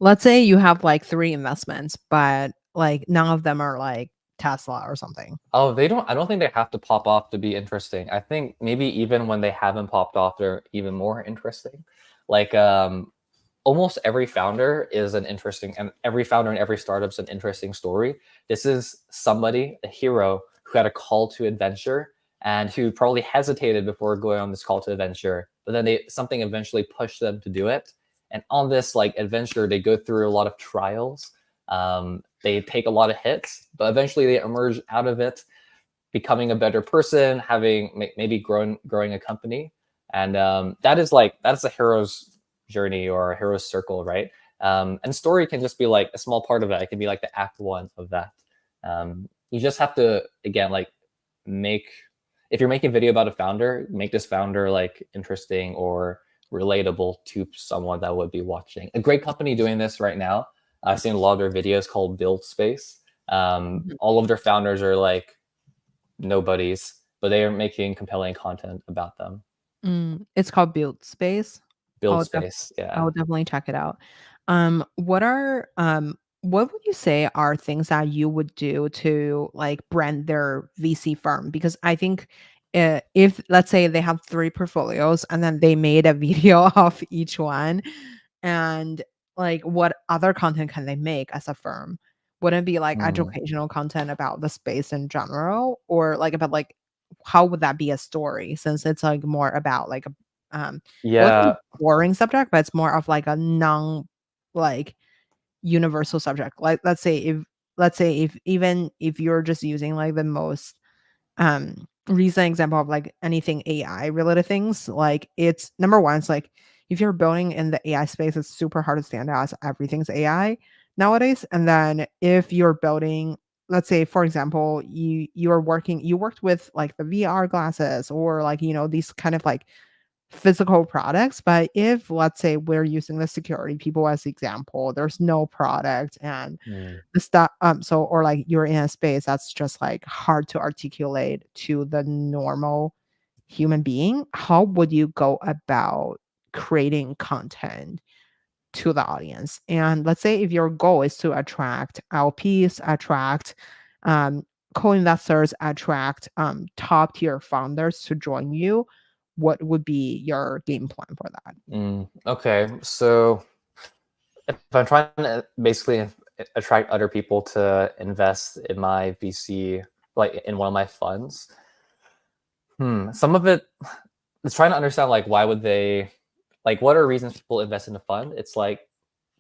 Let's say you have like 3 investments, but like none of them are like Tesla or something. Oh, they don't. I don't think they have to pop off to be interesting. I think maybe even when they haven't popped off, they're even more interesting. Like, almost every founder is an interesting, and every founder and every startup's an interesting story. This is somebody, a hero, who had a call to adventure and who probably hesitated before going on this call to adventure, but then they something eventually pushed them to do it. And on this like adventure, they go through a lot of trials. They take a lot of hits, but eventually they emerge out of it, becoming a better person, having maybe growing a company, and that is a hero's journey or a hero's circle, right? And story can just be like a small part of it. It can be like the act one of that. You just have to again like make if you're making a video about a founder, make this founder like interesting or relatable to someone that would be watching. A great company doing this right now. I've seen a lot of their videos called Build Space. Mhm. All of their founders are like nobodies, but they are making compelling content about them. It's called Build Space. Build I'll space, I'll yeah. definitely check it out. What would you say are things that you would do to like brand their VC firm? Because I think if let's say they have 3 portfolios and then they made a video of each one, and like what other content can they make as a firm? Wouldn't it be like Mm. educational content about the space in general, or like about like how would that be a story, since it's like more about like a it wasn't a Yeah. boring subject, but it's more of like a non like universal subject. Like let's say if even if you're just using like the most recent example of like anything AI related things, like it's number one, it's like if you're building in the AI space, it's super hard to stand out as everything's AI nowadays. And then if you're building, let's say for example, you worked with like the VR glasses or like, you know, these kind of like physical products. But if let's say we're using the security people as example, there's no product and Mm, the stuff so or like you're in a space that's just like hard to articulate to the normal human being, how would you go about creating content to the audience? And let's say if your goal is to attract LPs, attract um, co-investors, attract top tier founders to join you, what would be your game plan for that? okay. So if I'm trying to basically attract other people to invest in my VC, like in one of my funds, some of it is trying to understand like why would they, like what are reasons people invest in a fund? It's like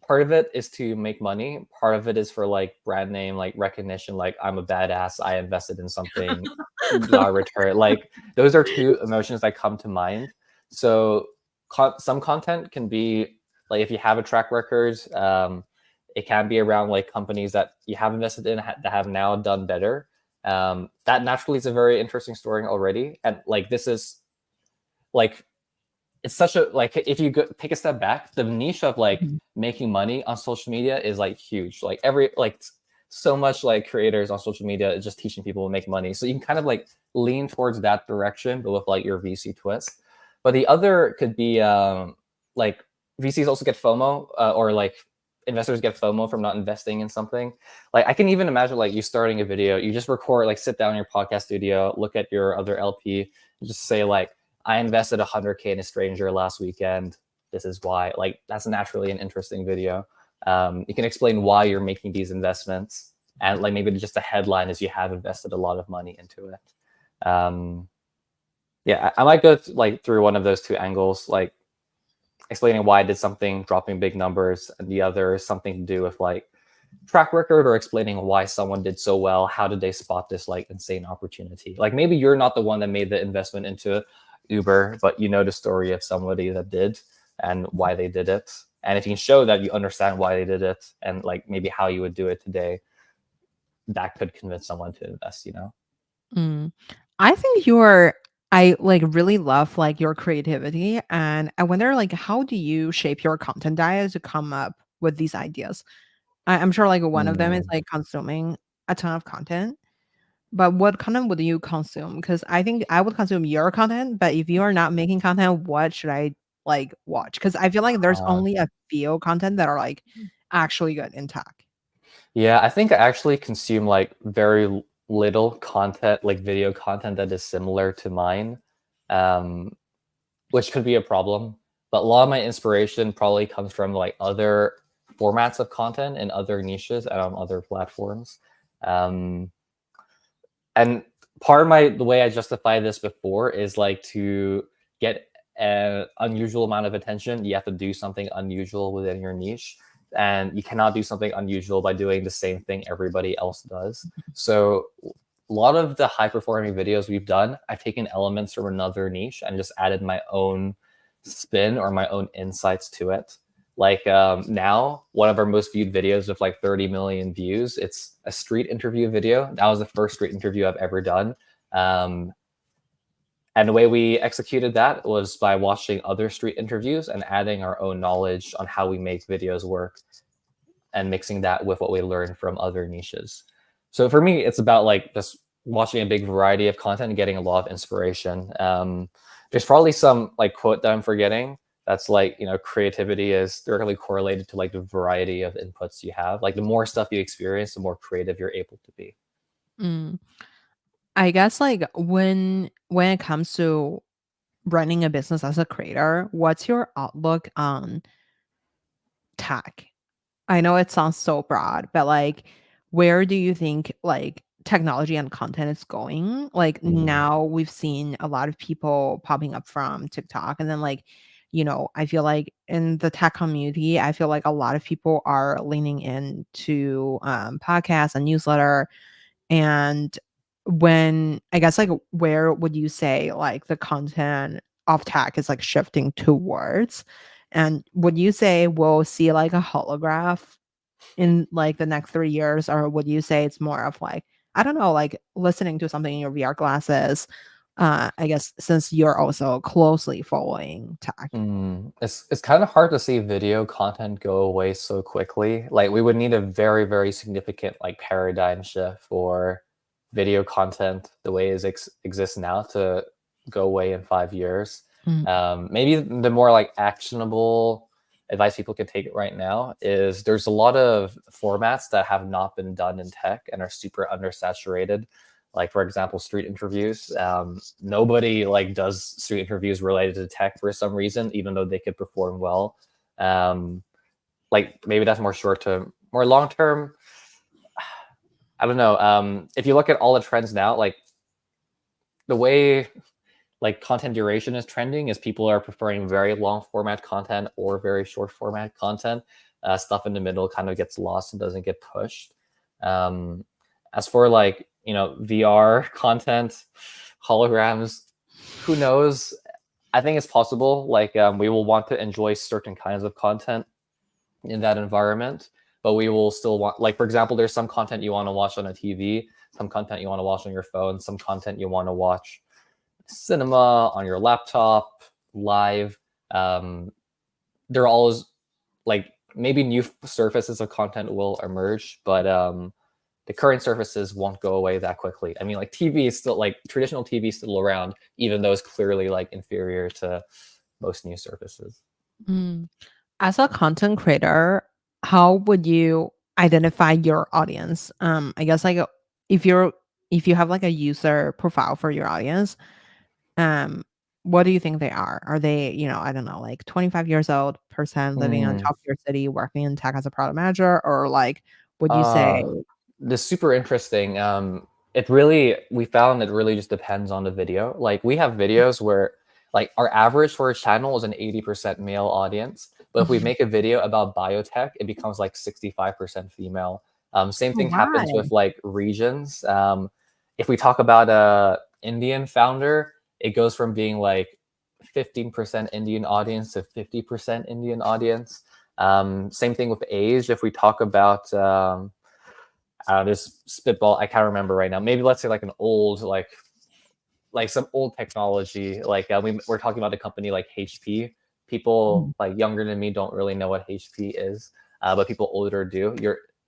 part of it is to make money. Part of it is for like brand name, like recognition, like I'm a badass, I invested in something, got a return. Like those are two emotions that come to mind. So some content can be like if you have a track record, it can be around like companies that you have invested in that have now done better. That naturally is a very interesting story already. And like this is like it's such a like if you go, take a step back, the niche of like Mhm. making money on social media is like huge. Like every like so much like creators on social media is just teaching people to make money. So you can kind of like lean towards that direction, but with like your VC twist. But the other could be like VCs also get FOMO or like investors get FOMO from not investing in something. Like I can even imagine like you starting a video, you just record, like sit down in your podcast studio, look at your other LP, and just say like, I invested 100K in a stranger last weekend. This is why. Like that's naturally an interesting video. You can explain why you're making these investments, and like maybe just a headline is you have invested a lot of money into it. Yeah, I might go like through one of those two angles, like explaining why I did something, dropping big numbers, and the other is something to do with like track record or explaining why someone did so well. How did they spot this like insane opportunity? Like maybe you're not the one that made the investment into Uber, but you know the story of somebody that did and why they did it. And if you can show that you understand why they did it and like maybe how you would do it today, that could convince someone to invest, you know? Mm. I think you're I like really love like your creativity, and I wonder like how do you shape your content diet to come up with these ideas? I'm sure like one of them is Mm, like consuming a ton of content, but what content would you consume? Because I think I would consume your content, but if you are not making content, what should I like watch? Because I feel like there's uh, only a few content that are like actually good in tech. yeah, I think I actually consume like very little content, like video content that is similar to mine. Um, which could be a problem. But a lot of my inspiration probably comes from like other formats of content and other niches and on other platforms. Um, and part of the way I justify this before is like to get an unusual amount of attention, you have to do something unusual within your niche. And you cannot do something unusual by doing the same thing everybody else does. So a lot of the high performing videos we've done, I've taken elements from another niche and just added my own spin or my own insights to it. Like now, one of our most viewed videos with like 30 million views, it's a street interview video. That was the first street interview I've ever done. Um, and the way we executed that was by watching other street interviews and adding our own knowledge on how we make videos work and mixing that with what we learned from other niches. So for me, it's about like just watching a big variety of content and getting a lot of inspiration. There's probably some like quote that I'm forgetting. That's like, you know, creativity is directly correlated to like the variety of inputs you have. Like the more stuff you experience, the more creative you're able to be. Mm. I guess like when it comes to running a business as a creator, what's your outlook on tech? I know it sounds so broad, but like where do you think like technology and content is going. Like now we've seen a lot of people popping up from TikTok, and then like, I feel like in the tech community, I feel like a lot of people are leaning into podcasts and newsletter. And when I guess like where would you say like the content of tech is like shifting towards? And would you say we'll see like a holograph in like the next 3 years, or would you say it's more of like, I don't know, like listening to something in your VR glasses? I guess since you're also closely following tech. It's kind of hard to see video content go away so quickly. Like we would need a very, very significant like paradigm shift for video content the way it exists now to go away in 5 years. Mm. Maybe the more like actionable advice people can take right now is there's a lot of formats that have not been done in tech and are super undersaturated. Like for example, street interviews. Nobody like does street interviews related to tech for some reason, even though they could perform well. Like maybe that's more short term. More long term, I don't know. If you look at all the trends now, like the way like content duration is trending is people are preferring very long format content or very short format content. Stuff in the middle kind of gets lost and doesn't get pushed. As for like, VR content, holograms, who knows? I think it's possible. Like we will want to enjoy certain kinds of content in that environment, but we will still want, like, for example, there's some content you want to watch on a TV, some content you want to watch on your phone, some content you want to watch cinema, on your laptop, live. There are always like maybe new surfaces of content will emerge, but the current surfaces won't go away that quickly. I mean, like TV is still like traditional TV is still around, even though it's clearly like inferior to most new surfaces. Mm. As a content creator, how would you identify your audience? I guess like if you're if you have like a user profile for your audience, um, what do you think they are? Are they, I don't know, like 25 years old person living on Mm. top of your city, working in tech as a product manager, or like would you say? Uh, this is super interesting. It really, we found it really just depends on the video. Like we have videos where like our average for a channel is an 80% male audience. But if we make a video about biotech, it becomes like 65% female. Same thing happens Why? with like regions. If we talk about a Indian founder, it goes from being like 15% Indian audience to 50% Indian audience. Same thing with age. If we talk about this spitball, I can't remember right now. Maybe let's say like an old like some old technology. Like we're talking about a company like HP. People Mm. like younger than me don't really know what HP is, but people older do.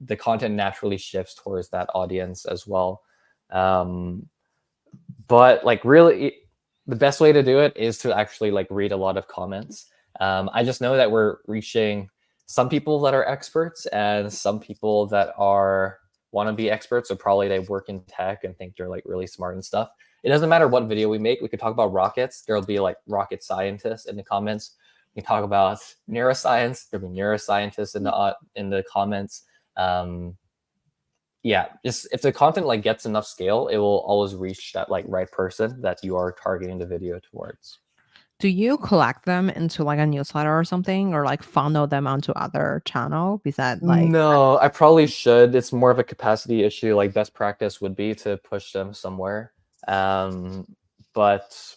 The content naturally shifts towards that audience as well. But like really, the best way to do it is to actually like read a lot of comments. I just know that we're reaching some people that are experts and some people that are want to be experts. So probably they work in tech and think they're like really smart and stuff. It doesn't matter what video we make. We could talk about rockets. There'll be like rocket scientists in the comments. We can talk about neuroscience. There'll be neuroscientists in the comments. Yeah, just if the content like gets enough scale, it will always reach that like right person that you are targeting the video towards. Do you collect them into like a newsletter or something, or like funnel them onto other channel? Besides, like, No, I probably should. It's more of a capacity issue. Like best practice would be to push them somewhere. But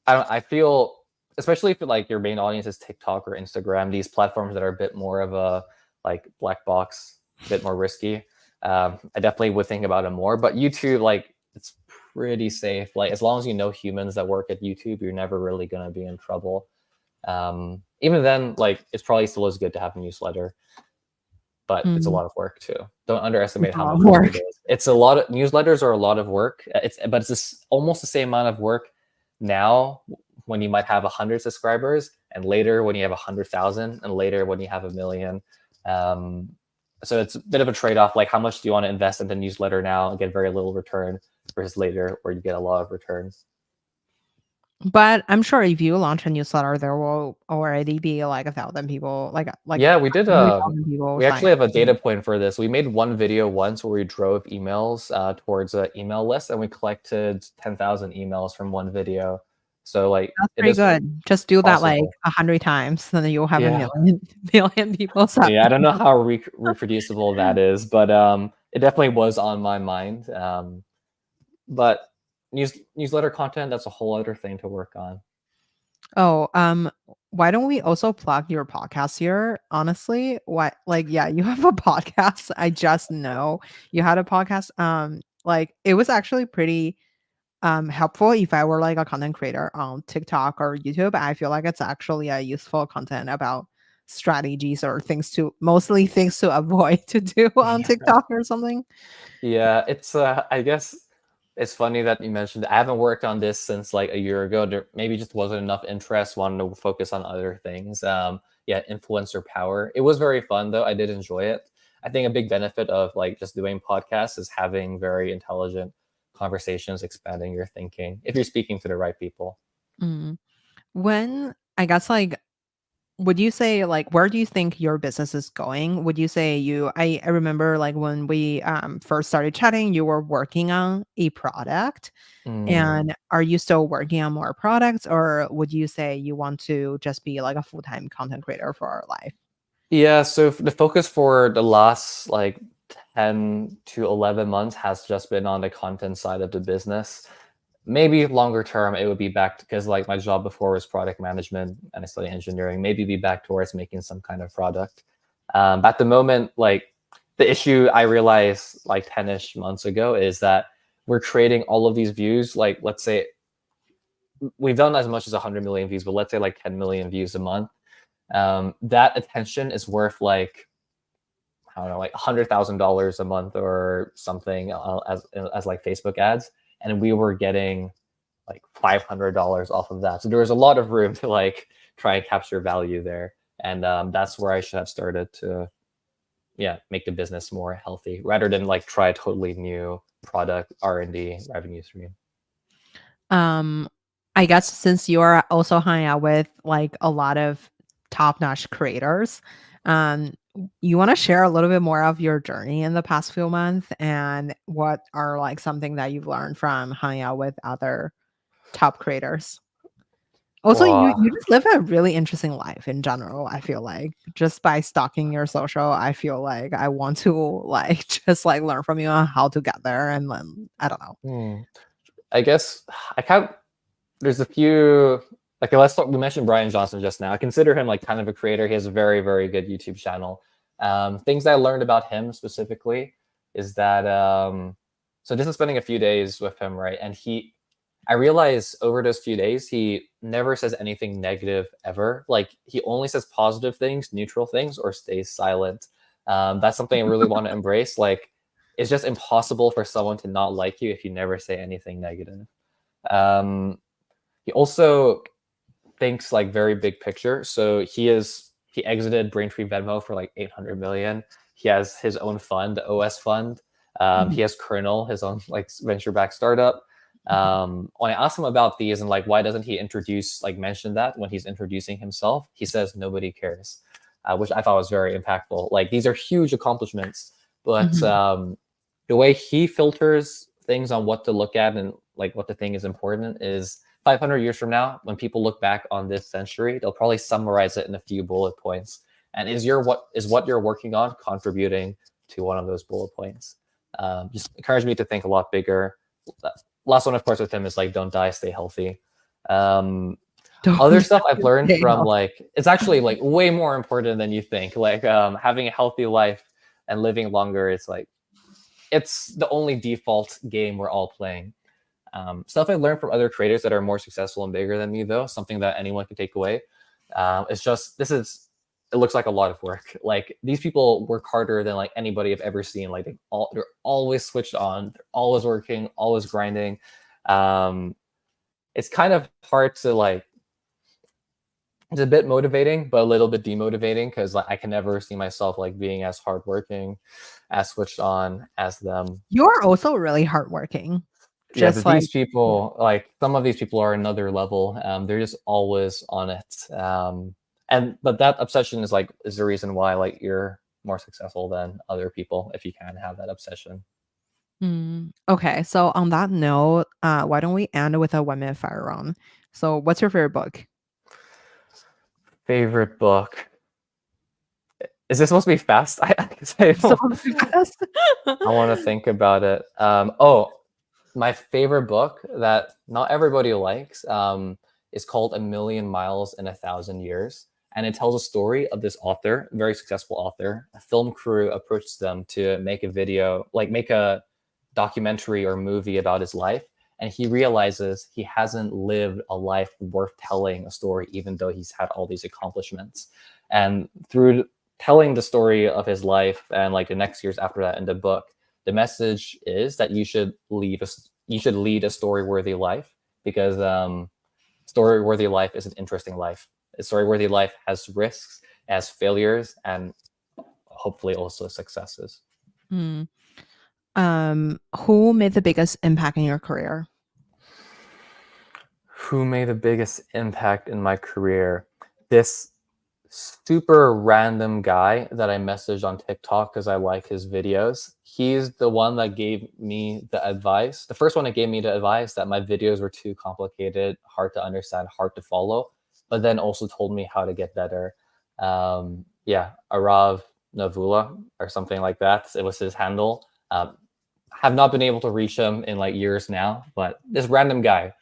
I feel, especially if like your main audience is TikTok or Instagram, these platforms that are a bit more of a like black box, a bit more risky. I definitely would think about it more. But YouTube, like it's pretty safe. Like as long as you know humans that work at YouTube, you're never really gonna be in trouble. Even then, like it's probably still as good to have a newsletter, but it's a mm, lot of work too. Don't underestimate it's a how lot much of work it work. is. It's a lot of newsletters are a lot of work. But it's almost the same amount of work now when you might have 100 subscribers, and later when you have 100,000, and later when you have 1 million. So it's a bit of a trade-off. Like how much do you want to invest in the newsletter now and get very little return versus later where you get a lot of return? But I'm sure if you launch a newsletter, there will already be like 1,000 people, like Yeah, we did. 100,000 people We sign actually have a up. data point for this. We made one video once where we drove emails towards an email list, and we collected 10,000 emails from one video. So like, That's it pretty is good. Just do that like possible. 100 times, and then you'll have a Yeah, million million people sign yeah. I don't know up. how reproducible that is, but it definitely was on my mind. But newsletter content, that's a whole other thing to work on. Oh, why don't we also plug your podcast here? Honestly, what like yeah, you have a podcast. I just know you had a podcast. Like it was actually pretty helpful if I were like a content creator on TikTok or YouTube. I feel like it's actually a useful content about strategies or things to mostly things to avoid to do on TikTok or something. Yeah, it's I guess it's funny that you mentioned I haven't worked on this since like a year ago. There maybe just wasn't enough interest, wanted to focus on other things. Yeah, influencer power. It was very fun though. I did enjoy it. I think a big benefit of like just doing podcasts is having very intelligent conversations, expanding your thinking if you're speaking to the right people. Mm. When I guess like would you say like where do you think your business is going? Would you say I remember like when we first started chatting, you were working on a product. Mm. And are you still working on more products or would you say you want to just be like a full-time content creator for our life? Yeah, so the focus for the last like 10 to 11 months has just been on the content side of the business. Maybe longer term, it would be back because like my job before was product management and I studied engineering. Maybe be back towards making some kind of product. But at the moment, like the issue I realized like 10-ish months ago is that we're creating all of these views. Like let's say we've done as much as 100 million views, but let's say like 10 million views a month. That attention is worth like I don't know, like $100,000 a month or something as like Facebook ads, and we were getting like $500 off of that. So there was a lot of room to like try and capture value there, and that's where I should have started to yeah make the business more healthy rather than like try a totally new product R&D revenue stream. Um, I guess since you're also hanging out with like a lot of top-notch creators, you want to share a little bit more of your journey in the past few months and what are like something that you've learned from hanging out with other top creators? Also, Wow. you just live a really interesting life in general, I feel like. Just by stalking your social, I feel like I want to like just like learn from you on how to get there and then I don't know. Hmm. I guess I can't there's a few like let's talk, we mentioned Brian Johnson just now. I consider him like kind of a creator. He has a very very good YouTube channel. Things that I learned about him specifically is that so just spending a few days with him, right? And I realized over those few days he never says anything negative ever. Like he only says positive things, neutral things, or stays silent. That's something I really want to embrace. Like it's just impossible for someone to not like you if you never say anything negative. Um, he also thinks like very big picture. So he exited Braintree Venmo for like 800 million. He has his own fund, the OS fund. He Mhm, has Kernel, his own like venture backed startup. mhm, When I asked him about these and like why doesn't he mention that when he's introducing himself, he says nobody cares, which I thought was very impactful. Like these are huge accomplishments, but mhm. the way he filters things on what to look at and like what to think is important is 500 years from now, when people look back on this century, they'll probably summarize it in a few bullet points. And what you're working on contributing to one of those bullet points? Just encouraged me to think a lot bigger. Last one, of course, with him is like, don't die, stay healthy. Um, Other Don't stuff I've learned stay from healthy. like, it's actually like way more important than you think. Like having a healthy life and living longer, it's the only default game we're all playing. Stuff I learned from other creators that are more successful and bigger than me, though, something that anyone can take away. It's just it looks like a lot of work. Like these people work harder than like anybody I've ever seen. Like they're always switched on, they're always working, always grinding. Um, it's kind of hard to like. It's a bit motivating, but a little bit demotivating because like I can never see myself like being as hardworking, as switched on as them. You're also really hardworking. Yeah, Just but like these people, like some of these people are another level. They're just always on it. And but that obsession is the reason why like you're more successful than other people if you can have that obsession. Okay, so on that note, why don't we end with a 1 minute fire round? So, what's your favorite book? Favorite book. Is this supposed to be fast? I So don't. fast. I want to think about it. Oh, my favorite book that not everybody likes is called A Million Miles in a Thousand Years. And it tells a story of this author, very successful author. A film crew approached them to make a video, like make a documentary or movie about his life. And he realizes he hasn't lived a life worth telling a story, even though he's had all these accomplishments. And through telling the story of his life and like the next years after that in the book, the message is that you should lead a story worthy life because story worthy life is an interesting life. A story worthy life has risks, has failures, and hopefully also successes. Hmm. Who made the biggest impact in your career? Who made the biggest impact in my career? This super random guy that I messaged on TikTok because I like his videos. He's the one that gave me the advice. The first one that gave me the advice that my videos were too complicated, hard to understand, hard to follow, but then also told me how to get better. Yeah, Arav Navula or something like that. It was his handle. Have not been able to reach him in like years now, but this random guy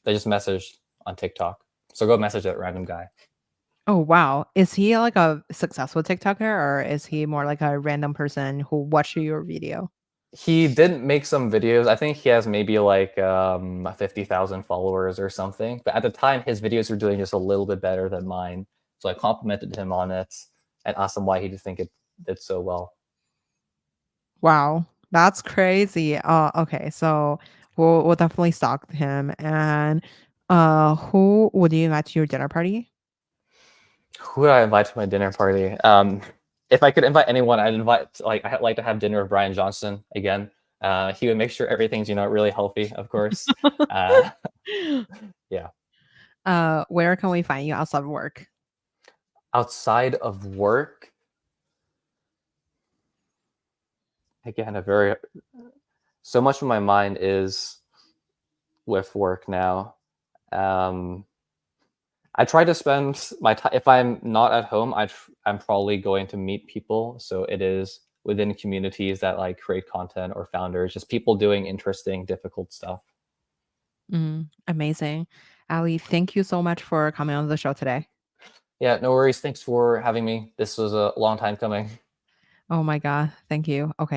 that just messaged on TikTok. So go message that random guy. Oh, wow. Is he like a successful TikToker or is he more like a random person who watched your video? He did make some videos. I think he has maybe like 50,000 followers or something. But at the time, his videos were doing just a little bit better than mine. So I complimented him on it and asked him why he did think it did so well. Wow, that's crazy. Okay, so we'll definitely stalk him. And who would you invite to your dinner party? Who would I invite to my dinner party? If I could invite anyone, I'd invite like I'd like to have dinner with Brian Johnson again. He would make sure everything's really healthy, of course. Uh, yeah. Where can we find you outside of work? Outside of work, again, a very so much of my mind is with work now. Um, I try to spend my time if I'm not at home. I'm probably going to meet people. So it is within communities that like create content or founders, just people doing interesting, difficult stuff. Amazing. Ali, thank you so much for coming on the show today. Yeah, no worries. Thanks for having me. This was a long time coming. Oh my God. Thank you. Okay.